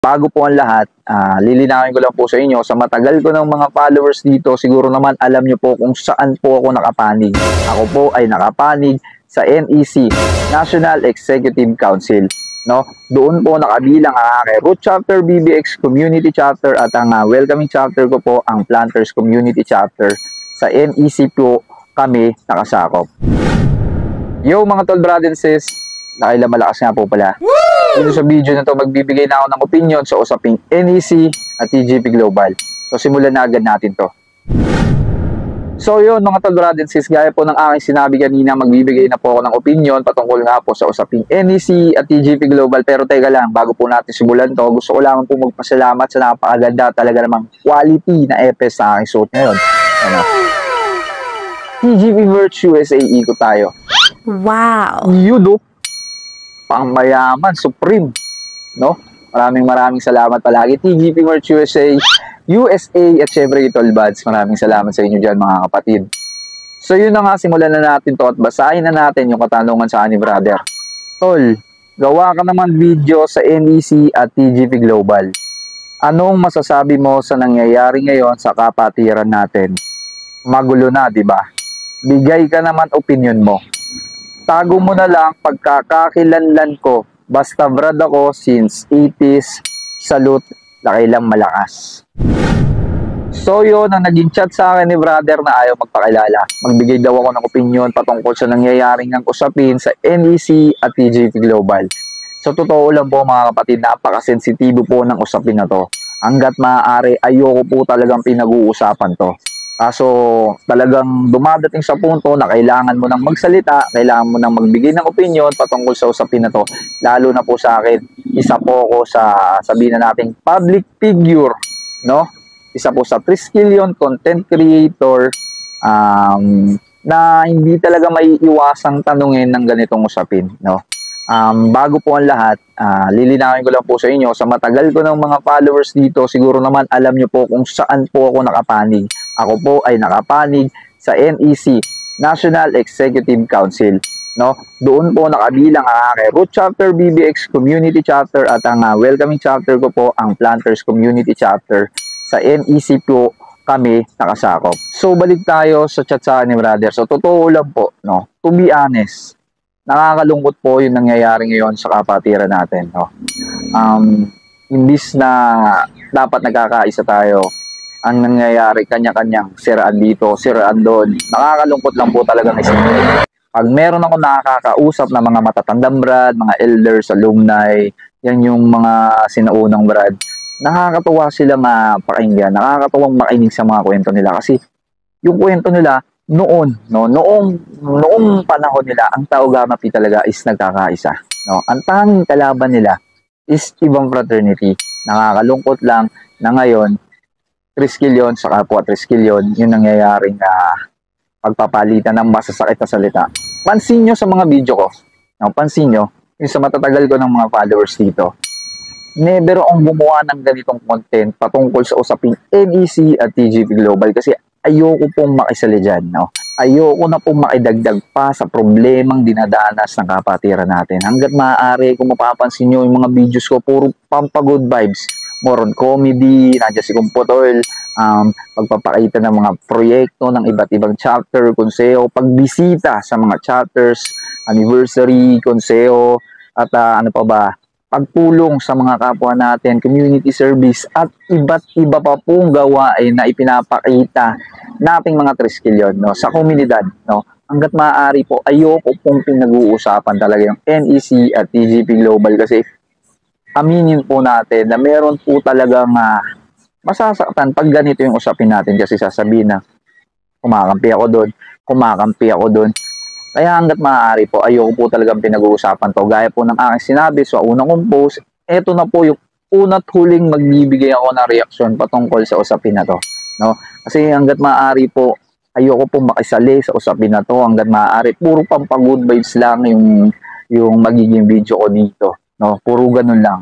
Bago po ang lahat, lilinawin ko lang po sa inyo, sa matagal ko ng mga followers dito, siguro naman alam nyo po kung saan po ako nakapanig. Ako po ay nakapanig sa NEC, National Executive Council. No? Doon po nakabilang ang aking Root Chapter BBX Community Chapter at ang welcoming chapter ko po ang Planters Community Chapter. Sa NEC po kami nakasakop. Yo mga tol, brad and sis, malakas nga po pala. Dito sa video na to, magbibigay na ako ng opinion sa usaping NEC at TGP Global. So simulan na agad natin to. So yun mga tol, brad and sis, gaya po ng aking sinabi kanina, magbibigay na po ako ng opinion patungkol nga po sa usaping NEC at TGP Global. Pero teka lang, bago po natin simulan to, gusto ko lang po magpasalamat sa napakaganda talaga namang quality na EPS sa aking suot ngayon. Ano? TGP Merch USA, ikot tayo. Wow! Yudo, pangmayaman, supreme, no? Maraming salamat palagi. TGP Merch USA at syempre Tol Buds, maraming salamat sa inyo dyan mga kapatid. So yun na nga, simulan na natin to at basahin na natin yung katanungan sa ni brother. Tol, gawa ka naman video sa NEC at TGP Global. Anong masasabi mo sa nangyayari ngayon sa kapatiran natin? Magulo na, di ba? Bigay ka naman opinion mo. Tago mo na lang pagkakakilanlan ko. Basta brad ako since 80s. Salute, laki lang malakas. So yun, ang naging chat sa akin ni brother na ayaw magpakilala. Magbigay daw ako ng opinion patungkol sa nangyayaring ng usapin sa NEC at TGP Global. So totoo lang po mga kapatid, napakasensitibo po ng usapin na to. Hanggat maaari, ayoko po talagang pinag-uusapan to. Kaso talagang dumadating sa punto na kailangan mo nang magsalita, kailangan mo nang magbigay ng opinion patungkol sa usapin na to. Lalo na po sa akin, isa po ako sa, sabihin na nating public figure, no? Isa po sa triskillion content creator na hindi talaga may iwasang tanungin ng ganitong usapin, no? Bago po ang lahat, lilinawin ko lang po sa inyo, sa matagal ko ng mga followers dito, siguro naman alam nyo po kung saan po ako nakapanig. Ako po ay nakapanig sa NEC, National Executive Council. No? Doon po nakabilang ang aking Root Chapter BBX Community Chapter at ang welcoming chapter ko po ang Planters Community Chapter. Sa NEC po kami nakasakop. So balik tayo sa chat sa ni brother. So totoo lang po, no? To be honest, nakakalungkot po yung nangyayari ngayon sa kapatiran natin. No? Imbis na dapat nagkakaisa tayo, ang nangyayari kanya-kanyang siraan dito, siraan doon. Nakakalungkot lang po talaga ng isipin. Pag meron ako nakakausap na mga matatandang brad, mga elders, alumni, yan yung mga sinaunang brad, nakakatuwa sila mapakinggan, nakakatuwang makinig sa mga kwento nila. Kasi yung kwento nila, noong panahon nila, ang Tau Gamma Pi talaga is nagkakaisa. No? Ang tanging kalaban nila is ibang fraternity. Nakakalungkot lang na ngayon, triskilyon sa kapwa triskilyon, yung nangyayaring pagpapalitan ng masasakit na salita. Pansin nyo sa mga video ko, no? Pansin nyo, yung sa matatagal ko ng mga followers dito, never akong gumawa ng ganitong content patungkol sa usaping NEC at TGP Global kasi ayoko pong makisali dyan, no? Ayoko na pong makidagdag pa sa problemang dinadanas ng kapatiran natin. Hanggat maaari, kung mapapansin nyo yung mga videos ko, puro pampagood vibes. More on comedy, nandiyan si Kumpotol, pagpapakita ng mga proyekto ng iba't ibang chapter, konseho, pagbisita sa mga chapters, anniversary, konseho, at ano pa ba, pagtulong sa mga kapwa natin, community service, at iba't iba pa pong gawain na ipinapakita nating mga triskilyon, no, sa komunidad. No? Hanggat maaari po, ayoko pong pinag-uusapan talaga yung NEC at TGP Global kasi aminin po natin na meron po talagang masasaktan pag ganito yung usapin natin kasi sasabihin na kumakampi ako doon. Kaya hanggat maaari po, ayoko po talagang pinag-uusapan to. Gaya po ng aking sinabi sa unang kong post, eto na po yung una't huling magbibigay ako ng reaksyon patungkol sa usapin na to. No? Kasi hanggat maaari po, ayoko po makisali sa usapin na to. Hanggat maaari, puro pampagood vibes lang yung magiging video ko dito. No, puro ganun lang.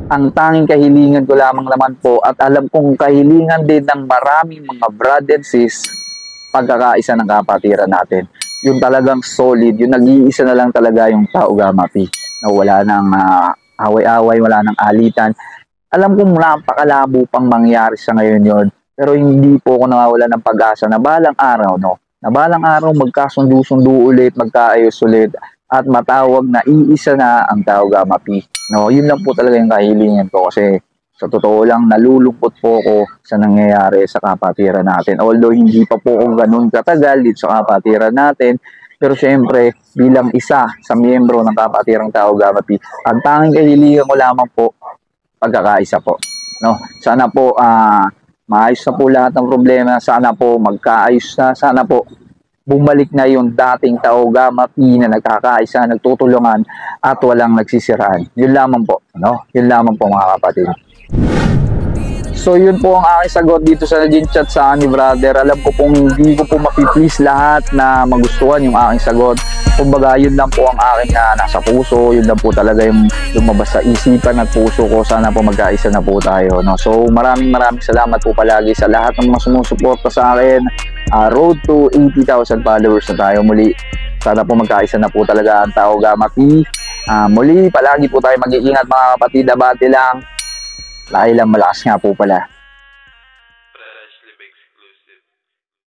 Ang tanging kahilingan ko lamang naman po at alam kong kahilingan din ng maraming mga brad and sis, pagkakaisa ng kapatiran natin. Yung talagang solid, yung nag-iisa na lang talaga yung Tau Gamma Pi na wala nang away-away, wala nang alitan. Alam ko napakalabo pang mangyari sa ngayon yon, pero hindi po ako nawawala ng pag-asa na balang araw, no? Na balang araw magkasundo-sundo ulit, magkaayos ulit, at matawag na iisa na ang Tao Gamma Pi. No, yun lang po talaga yung kahilingan ko kasi sa totoo lang nalulungkot po ako sa nangyayari sa kapatiran natin. Although hindi pa po ako ganun katagal dito sa kapatiran natin, pero syempre bilang isa sa miyembro ng kapatirang Tao Gamma Pi, ang tanging kahilingan ko lamang po pagkakaisa po. No, sana po maayos na po lahat ng problema, sana po magkaayos na, sana po bumalik na yung dating Tao Gamma Pi na nagkakaisa, nagtutulungan at walang nagsisiraan. Yun lamang po, no? Yun lamang po mga kapatid. So yun po ang aking sagot dito sa naging chat sa ni brother. Alam ko pong hindi ko po mapiplease lahat na magustuhan yung aking sagot. Kumbaga yun lang po ang aking nasa puso, yun lang po talaga yung lumabas sa isipan at puso ko. Sana po magkaisa na po tayo, no? So maraming salamat po palagi sa lahat ng mga sumusuporta sa akin. Road to 80,000 followers na tayo muli. Sana po magkaisa na po talaga ang Tao Gamma Pi. Muli palagi po tayo mag-iingat mga kapatid, abante lang. Dahil lang malakas nga po pala